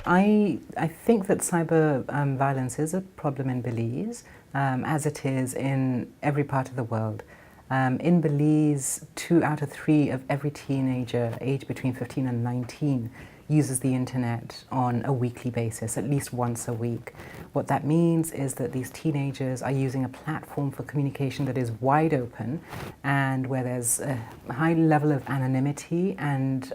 I think that cyber violence is a problem in Belize, as it is in every part of the world. In Belize, 2 out of 3 of every teenager aged between 15 and 19 uses the internet on a weekly basis, at least once a week. What that means is that these teenagers are using a platform for communication that is wide open and where there's a high level of anonymity and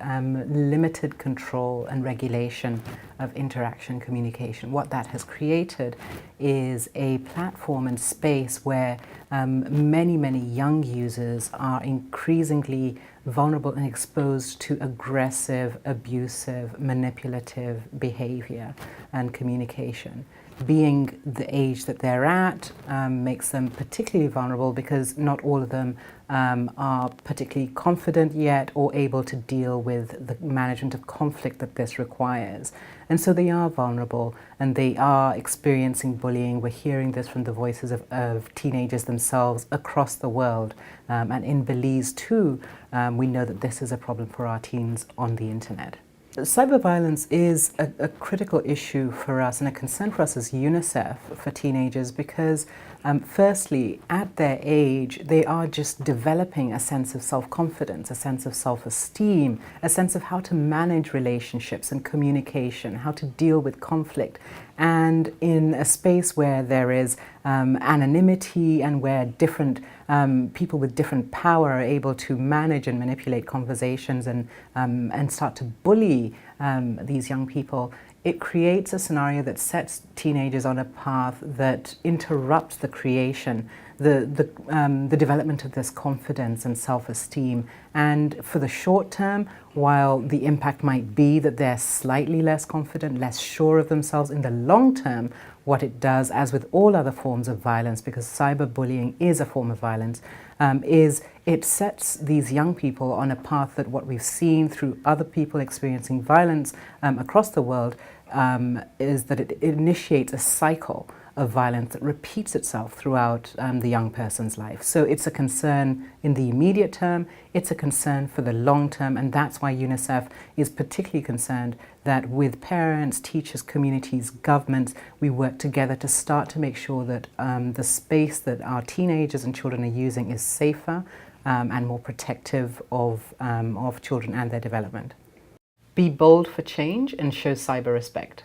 limited control and regulation of interaction communication. What that has created is a platform and space where many young users are increasingly vulnerable and exposed to aggressive, abusive, manipulative behavior and communication. Being the age that they're at makes them particularly vulnerable because not all of them are particularly confident yet or able to deal with the management of conflict that this requires. And so they are vulnerable and they are experiencing bullying. We're hearing this from the voices of teenagers themselves across the world. And in Belize too, we know that this is a problem for our teens on the internet. Cyber violence is a critical issue for us and a concern for us as UNICEF for teenagers because firstly, at their age, they are just developing a sense of self-confidence, a sense of self-esteem, a sense of how to manage relationships and communication, how to deal with conflict. And in a space where there is anonymity and where different people with different power are able to manage and manipulate conversations and start to bully these young people, it creates a scenario that sets teenagers on a path that interrupts the creation, the development of this confidence and self-esteem. And for the short term, while the impact might be that they're slightly less confident, less sure of themselves, in the long term, what it does, as with all other forms of violence, because cyberbullying is a form of violence, is it sets these young people on a path that what we've seen through other people experiencing violence across the world is that it initiates a cycle of violence that repeats itself throughout the young person's life. So it's a concern in the immediate term, it's a concern for the long term, and that's why UNICEF is particularly concerned that with parents, teachers, communities, governments, we work together to start to make sure that the space that our teenagers and children are using is safer and more protective of children and their development. Be bold for change and show cyber respect.